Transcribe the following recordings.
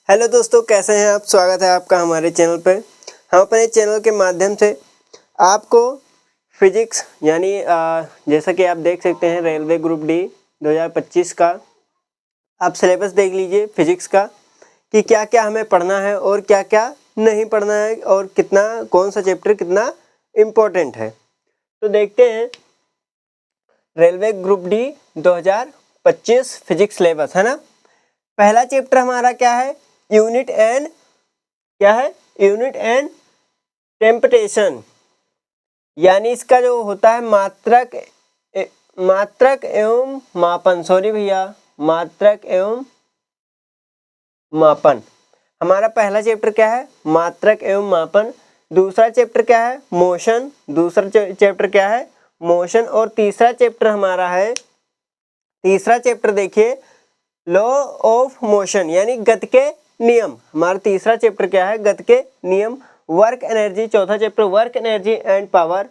Hello दोस्तों, कैसे हैं आप। स्वागत है आपका हमारे चैनल पर। हम अपने चैनल के माध्यम से आपको फिजिक्स यानी जैसा कि आप देख सकते हैं रेलवे ग्रुप डी 2025 का आप सिलेबस देख लीजिए फिजिक्स का कि क्या क्या हमें पढ़ना है और क्या क्या नहीं पढ़ना है और कितना कौन सा चैप्टर कितना इम्पोर्टेंट है। तो देखते हैं railway group D 2025 physics syllabus है ना। पहला चैप्टर हमारा क्या है, यूनिट एंड टेम्पटेशन, यानी इसका जो होता है मात्रक एवं मापन। सॉरी भैया, मात्रक एवं मापन। हमारा पहला चैप्टर क्या है, मात्रक एवं मापन। दूसरा चैप्टर क्या है, मोशन। चैप्टर क्या है, मोशन। और तीसरा चैप्टर हमारा है, तीसरा चैप्टर देखिए लॉ ऑफ मोशन यानी गति के नियम। हमारा तीसरा चैप्टर क्या है, गति के नियम। वर्क एनर्जी, चौथा chapter work energy and power.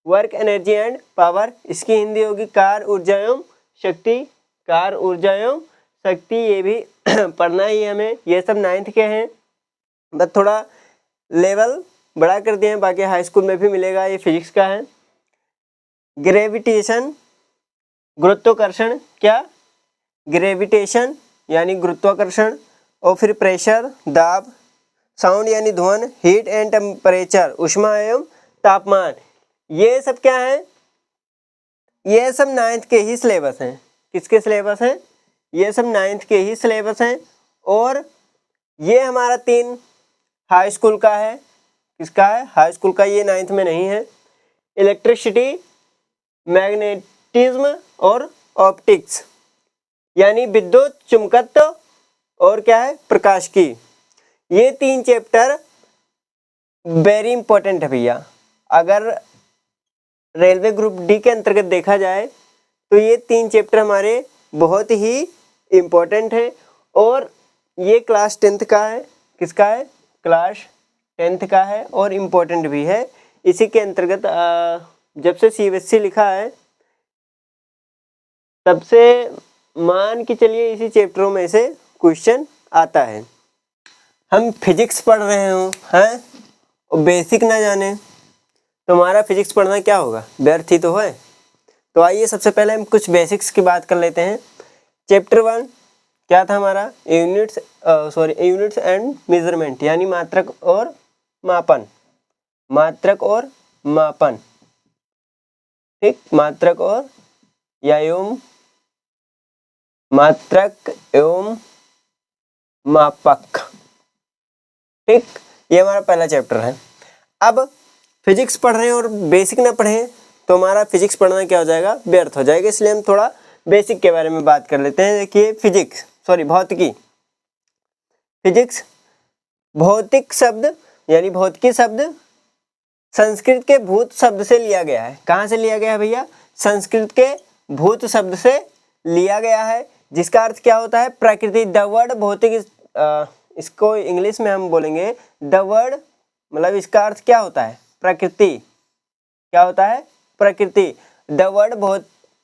Work energy and power, इसकी हिंदी होगी कार ऊर्जा एवं शक्ति। कार ऊर्जा एवं शक्ति, ये भी पढ़ना ही हमें। ये सब 9th के हैं, बस थोड़ा लेवल बड़ा कर दिए हैं, बाकी हाई स्कूल में भी मिलेगा। ये फिजिक्स का है। ग्रेविटेशन, गुरुत्वाकर्षण, क्या ग्रेविटेशन यानी गुरुत्वाकर्षण। और फिर प्रेशर, दाब। साउंड यानी ध्वनि। हीट एंड टेम्परेचर, ऊष्मा एवं तापमान। ये सब क्या है, ये सब 9th के ही सिलेबस हैं। किसके सिलेबस हैं, ये सब 9th के ही सिलेबस हैं। और ये हमारा 3 हाई स्कूल का है। किसका है, हाई स्कूल का, ये 9th में नहीं है। इलेक्ट्रिसिटी, मैग्नेटिज्म और ऑप्टिक्स यानी विद्युत चुंबकत्व और क्या है, प्रकाश की। ये 3 चैप्टर वेरी इंपॉर्टेंट है भैया। अगर रेलवे ग्रुप डी के अंतर्गत देखा जाए तो ये 3 चैप्टर हमारे बहुत ही इम्पोर्टेंट है। और ये क्लास 10th का है। किसका है, क्लास 10th का है और इम्पोर्टेंट भी है। इसी के अंतर्गत जब से CBSE लिखा है तब से मान के चलिए इसी चैप्टरों में से क्वेश्चन आता है। हम फिजिक्स पढ़ रहे हो हैं और बेसिक ना जाने तो हमारा फिजिक्स पढ़ना क्या होगा, व्यर्थ ही तो है। तो आइए सबसे पहले हम कुछ बेसिक्स की बात कर लेते हैं। चैप्टर 1 क्या था हमारा, यूनिट्स एंड मेजरमेंट यानी मात्रक और मापन। मात्रक और मापन, ठीक, मात्रक और या एवं मात्रक एवं मापक, ठीक। ये हमारा पहला चैप्टर है। अब फिजिक्स पढ़ रहे हैं और बेसिक ना पढ़ें तो हमारा फिजिक्स पढ़ना क्या हो जाएगा, व्यर्थ हो जाएगा। इसलिए हम थोड़ा बेसिक के बारे में बात कर लेते हैं। देखिए भौतिकी। फिजिक्स भौतिक शब्द यानी भौतिकी शब्द संस्कृत के भूत शब्द से लिया गया है। कहाँ से लिया गया है भैया, संस्कृत के भूत शब्द से लिया गया है, जिसका अर्थ क्या होता है, प्रकृति। द वर्ड भौतिक, इसको इंग्लिश में हम बोलेंगे द वर्ड, मतलब इसका अर्थ क्या होता है, प्रकृति। क्या होता है, प्रकृति। द वर्ड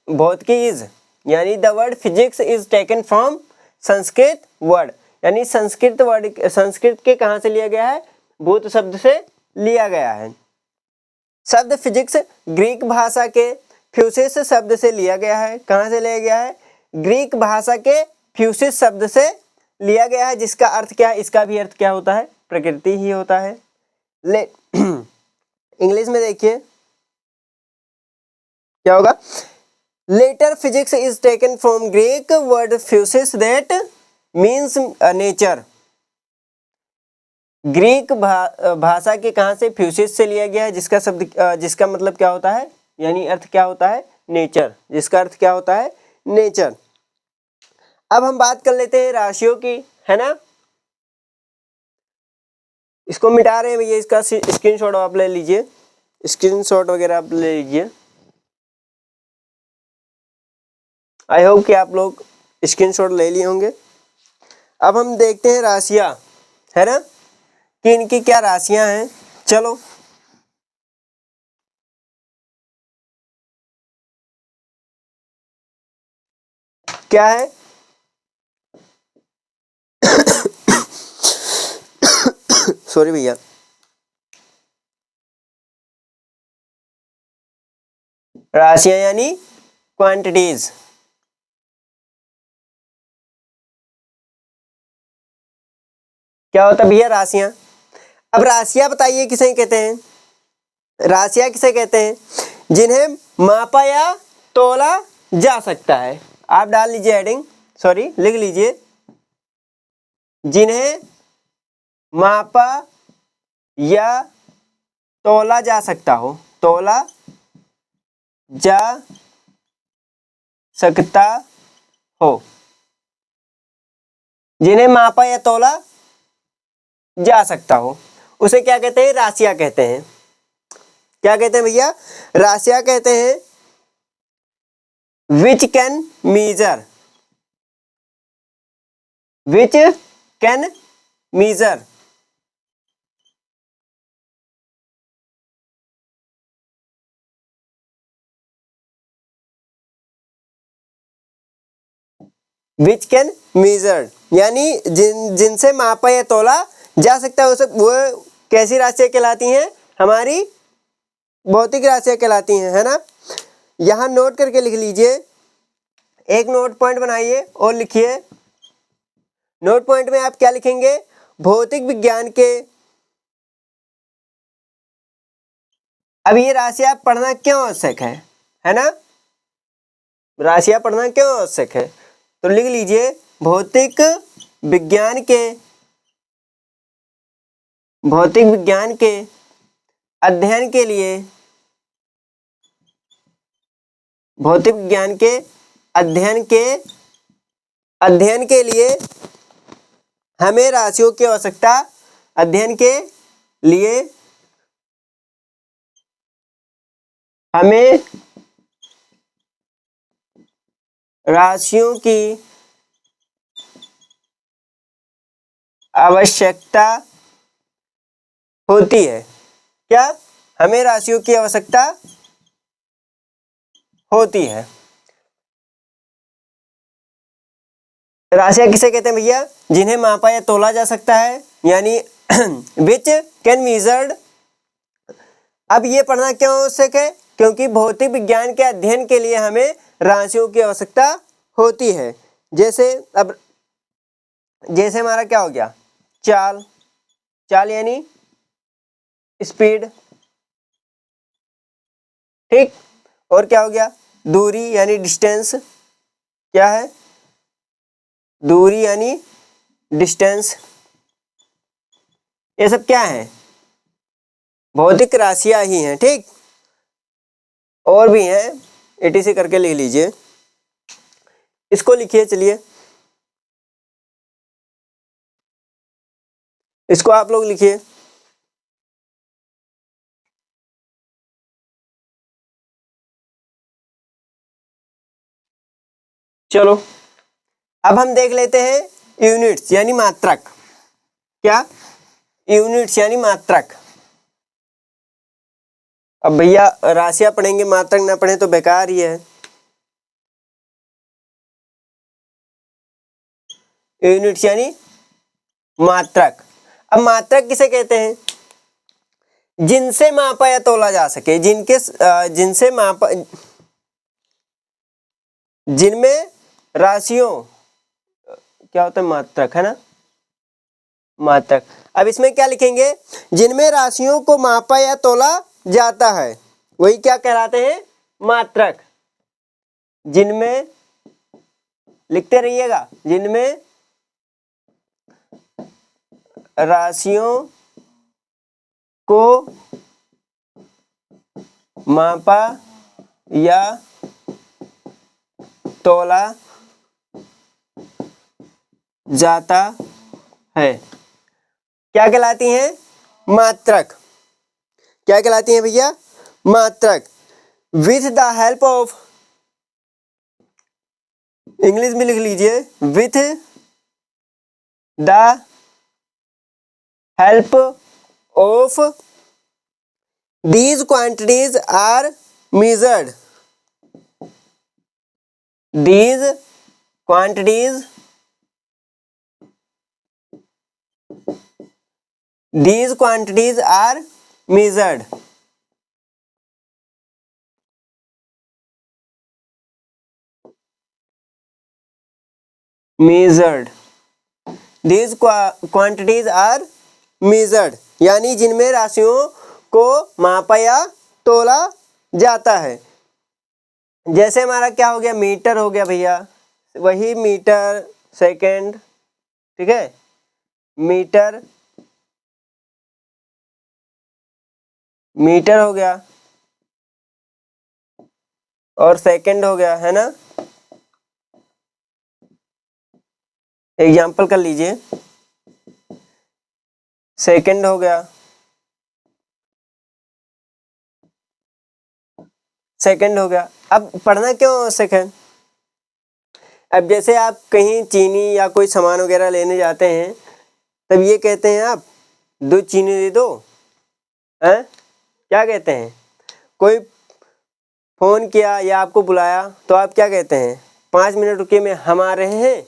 भौतिकी इज, यानी the word physics is taken from Sanskrit word, यानी संस्कृत के कहाँ से लिया गया है, भूत शब्द से लिया गया है। शब्द फिजिक्स ग्रीक भाषा के फ्यूसिस शब्द से लिया गया है। कहाँ से लिया गया है, ग्रीक भाषा के फ्यूसिस शब्द से लिया गया है, जिसका अर्थ क्या है, इसका भी अर्थ क्या होता है, प्रकृति ही होता है। इंग्लिश में देखिए क्या होगा, letter physics is taken from Greek word physis that means nature. Greek भाषा के कहाँ से, फ्यूसिस से लिया गया है, जिसका मतलब क्या होता है, यानी अर्थ क्या होता है, नेचर, जिसका अर्थ क्या होता है, नेचर। अब हम बात कर लेते हैं राशियों की, है ना। इसको मिटा रहे हैं भैया, इसका स्क्रीनशॉट आप ले लीजिए, स्क्रीनशॉट वगैरह आप ले लीजिए। आई होप कि आप लोग स्क्रीनशॉट ले लिए होंगे। अब हम देखते हैं राशियां, है ना, कि इनकी क्या राशियां हैं। चलो क्या है सॉरी भैया, राशियां यानी क्वांटिटीज। क्या होता है भैया? राशियां। अब राशियां बताइए किसे कहते हैं? राशियां किसे कहते हैं? जिन्हें मापा या तोला जा सकता है। आप डाल लीजिए हेडिंग, सॉरी लिख लीजिए, जिन्हें मापा या तोला जा सकता हो, तोला जा सकता हो, जिन्हें मापा या तोला जा सकता हो, उसे क्या कहते हैं? राशियां कहते हैं। क्या कहते हैं भैया? राशियां कहते हैं। Which can measure, which can measure, which can measure यानी जिनसे मापा या तोला जा सकता है, उसे वो कैसी राशियां कहलाती हैं? हमारी भौतिक राशियां कहलाती हैं, है ना। यहां नोट करके लिख लीजिए, एक नोट पॉइंट बनाइए और लिखिए। नोट पॉइंट में आप क्या लिखेंगे? भौतिक विज्ञान के, अब ये राशियां पढ़ना क्यों आवश्यक है ना। राशियां पढ़ना क्यों आवश्यक है? तो लिख लीजिए, भौतिक विज्ञान के, भौतिक विज्ञान के अध्ययन के लिए, भौतिक विज्ञान के अध्ययन के लिए हमें राशियों की आवश्यकता, अध्ययन के लिए हमें राशियों की आवश्यकता होती है। क्या? हमें राशियों की आवश्यकता होती है। राशियां किसे कहते हैं भैया? जिन्हें मापा या तोला जा सकता है, यानी विच कैन मीजर्ड। अब ये पढ़ना क्यों आवश्यक है? क्योंकि भौतिक विज्ञान के अध्ययन के लिए हमें राशियों की आवश्यकता होती है। जैसे अब, जैसे हमारा क्या हो गया? चाल, चाल यानी स्पीड, ठीक। और क्या हो गया? दूरी यानी डिस्टेंस, क्या है? दूरी यानी डिस्टेंस। ये सब क्या है? भौतिक राशियां ही हैं, ठीक। और भी हैं, एटीसी करके लिख लीजिए। इसको लिखिए, चलिए इसको आप लोग लिखिए। चलो अब हम देख लेते हैं यूनिट्स यानी मात्रक। क्या? यूनिट्स यानी मात्रक। अब भैया राशियां पढ़ेंगे, मात्रक ना पढ़े तो बेकार ही है। यूनिट्स यानी मात्रक। अब मात्रक किसे कहते हैं? जिनसे मापा या तोला जा सके, जिनसे मापा, जिनमें राशियों, क्या होता है? मात्रक, है ना, मात्रक। अब इसमें क्या लिखेंगे? जिनमें राशियों को मापा या तोला जाता है, वही क्या कहलाते हैं? मात्रक। जिनमें, लिखते रहिएगा, जिनमें राशियों को मापा या तोला जाता है, क्या कहलाती हैं? मात्रक। क्या कहलाती हैं भैया? मात्रक। With the help of, English में लिख लीजिए, with the help of these quantities are measured, these quantities These quantities are measured. Measured. These quantities are measured, यानी जिनमें राशियों को मापा या तोला जाता है। जैसे हमारा क्या हो गया, मीटर हो गया भैया, वही मीटर सेकंड, ठीक है, मीटर मीटर हो गया और सेकंड हो गया, है ना। एग्जाम्पल कर लीजिए, सेकंड हो गया, सेकंड हो गया। अब पढ़ना क्यों आवश्यक है? अब जैसे आप कहीं चीनी या कोई सामान वगैरह लेने जाते हैं, तब ये कहते हैं आप 2 चीनी दे दो, हैं, क्या कहते हैं? कोई फोन किया या आपको बुलाया तो आप क्या कहते हैं? 5 मिनट रुकिए, मैं हम आ रहे हैं,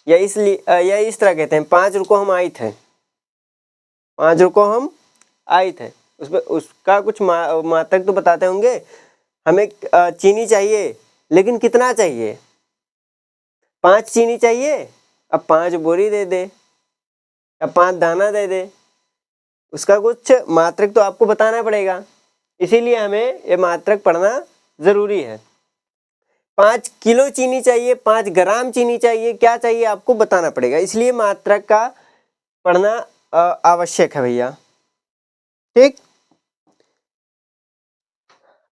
या इसलिए या इस तरह कहते हैं 5 रुको हम आई थे, 5 रुको हम आई थे। उसमें उसका कुछ मात्रक तो बताते होंगे। हमें चीनी चाहिए, लेकिन कितना चाहिए? 5 चीनी चाहिए, अब 5 बोरी दे दे, अब 5 दाना दे दे, उसका कुछ मात्रक तो आपको बताना पड़ेगा। इसीलिए हमें ये मात्रक पढ़ना जरूरी है। 5 किलो चीनी चाहिए, 5 ग्राम चीनी चाहिए, क्या चाहिए आपको बताना पड़ेगा, इसलिए मात्रक का पढ़ना आवश्यक है भैया, ठीक।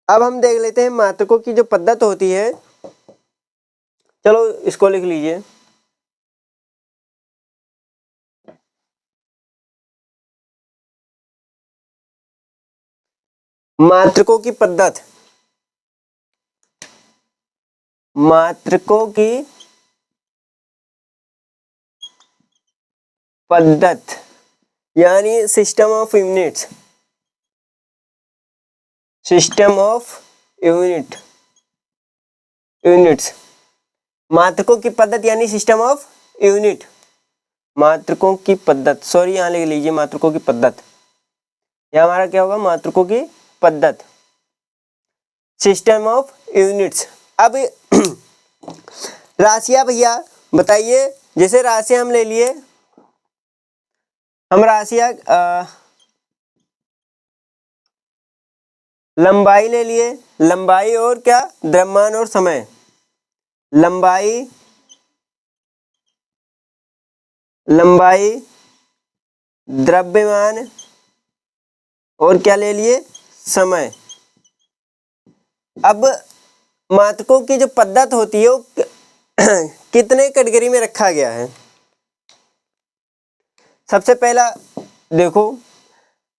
अब हम देख लेते हैं मात्रकों की जो पद्धत होती है। चलो इसको लिख लीजिए, मात्रकों की पद्धत, मात्रकों की पद्धत यानी system of units, system of units, मात्रकों की पद्धत यानी सिस्टम ऑफ यूनिट, मात्रकों की पद्धत, सॉरी यहाँ लिख लीजिए मात्रकों की पद्धत, यह हमारा क्या होगा, मात्रकों की पद्धत, सिस्टम ऑफ यूनिट्स। अब राशियां भैया बताइए, जैसे राशियां हम ले लिए, हम राशियां लंबाई ले लिए, लंबाई और क्या, द्रव्यमान और समय, लंबाई, लंबाई, द्रव्यमान और क्या ले लिए, समय। अब मात्रकों की जो पद्धत होती है वो कितने कैटेगरी में रखा गया है? सबसे पहला देखो,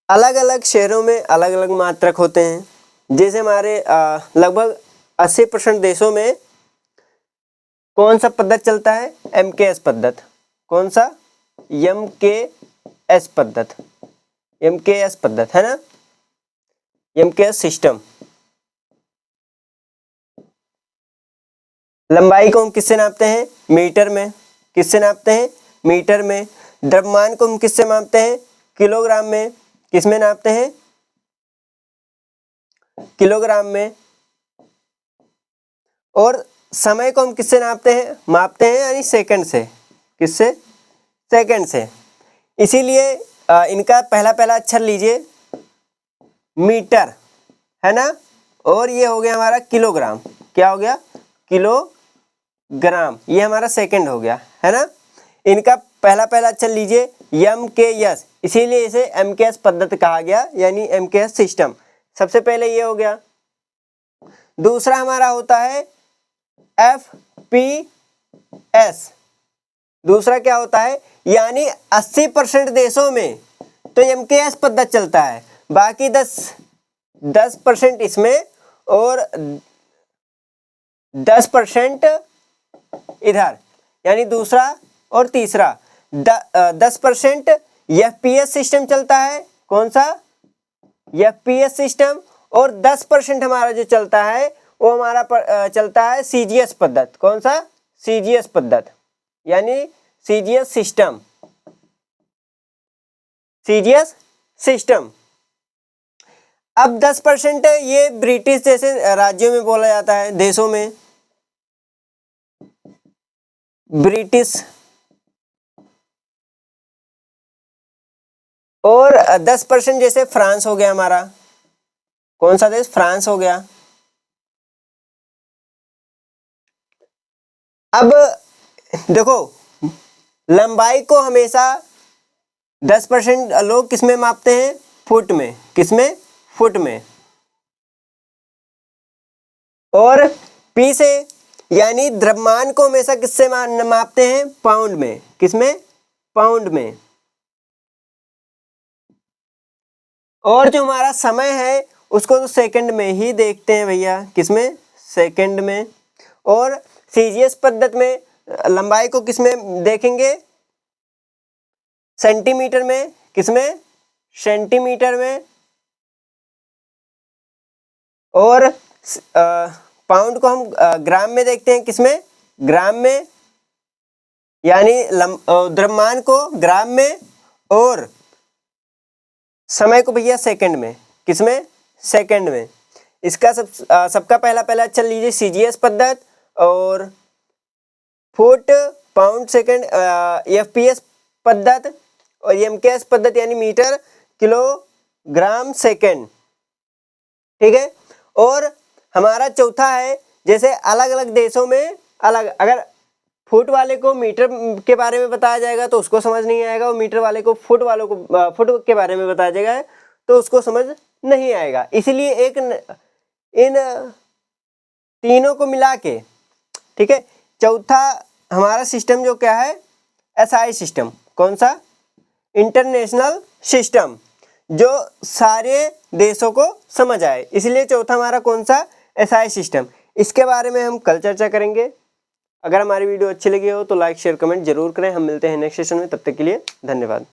अलग अलग शहरों में अलग अलग मात्रक होते हैं। जैसे हमारे लगभग 80% देशों में कौन सा पद्धत चलता है, MKS पद्धत। कौन सा, MKS पद्धत, MKS पद्धत, है ना, MKS सिस्टम। लंबाई को हम किससे नापते हैं, मीटर में, किससे नापते हैं, मीटर में। द्रव्यमान को हम किससे मापते हैं, किलोग्राम में, किसमें नापते हैं, किलोग्राम में। और समय को हम किससे नापते हैं, मापते हैं यानी सेकंड से, किससे, सेकंड से। इसीलिए इनका पहला पहला अक्षर लीजिए, मीटर, है ना, और ये हो गया हमारा किलोग्राम, क्या हो गया, किलोग्राम, ये हमारा सेकंड हो गया, है ना। इनका पहला पहला अक्षर लीजिए MKS, इसीलिए इसे MKS पद्धति कहा गया, यानी MKS सिस्टम। सबसे पहले ये हो गया। दूसरा हमारा होता है FPS, दूसरा क्या होता है, यानी 80% देशों में तो MKS पद्धति चलता है, बाकी 10% इसमें और 10% इधर, यानी दूसरा और तीसरा। 10% FPS सिस्टम चलता है, कौन सा, FPS सिस्टम, और 10% हमारा जो चलता है वो हमारा चलता है CGS पद्धति। कौन सा, CGS पद्धति, यानी CGS सिस्टम। CGS system. अब 10% ये ब्रिटिश जैसे राज्यों में बोला जाता है, देशों में, ब्रिटिश, और 10% जैसे फ्रांस हो गया हमारा, कौन सा देश, फ्रांस हो गया। अब देखो, लंबाई को हमेशा 10% लोग किसमें मापते हैं, फुट में, किसमें, फुट में, और पी से यानी द्रव्यमान को हमेशा किससे मापते हैं, पाउंड में, किसमें, पाउंड में। और जो हमारा समय है उसको तो सेकंड में ही देखते हैं भैया, किसमें, सेकंड में। और सीजीएस पद्धति में लंबाई को किसमें देखेंगे, सेंटीमीटर में, किसमें, सेंटीमीटर में। और पाउंड को हम ग्राम में देखते हैं, किसमें, ग्राम में, यानी द्रव्यमान को ग्राम में, और समय को भैया सेकंड में, किसमें, सेकंड में। इसका सबका पहला चल लीजिए सीजीएस पद्धति, और फुट, पाउंड, सेकंड, एफपीएस पद्धति, और एमकेएस पद्धति यानी मीटर, किलोग्राम, सेकंड, ठीक है। और हमारा चौथा है, जैसे अलग अलग देशों में अलग, अगर फुट वाले को मीटर के बारे में बताया जाएगा तो उसको समझ नहीं आएगा, और मीटर वाले को फुट वालों को फुट के बारे में बताया जाएगा तो उसको समझ नहीं आएगा। इसलिए एक इन तीनों को मिला के, ठीक है, चौथा हमारा सिस्टम जो क्या है, एसआई सिस्टम। कौन सा, इंटरनेशनल सिस्टम, जो सारे देशों को समझ आए, इसलिए चौथा हमारा कौन सा, एसआई सिस्टम। इसके बारे में हम कल चर्चा करेंगे। अगर हमारी वीडियो अच्छी लगी हो तो लाइक शेयर कमेंट जरूर करें। हम मिलते हैं नेक्स्ट सेशन में, तब तक के लिए धन्यवाद।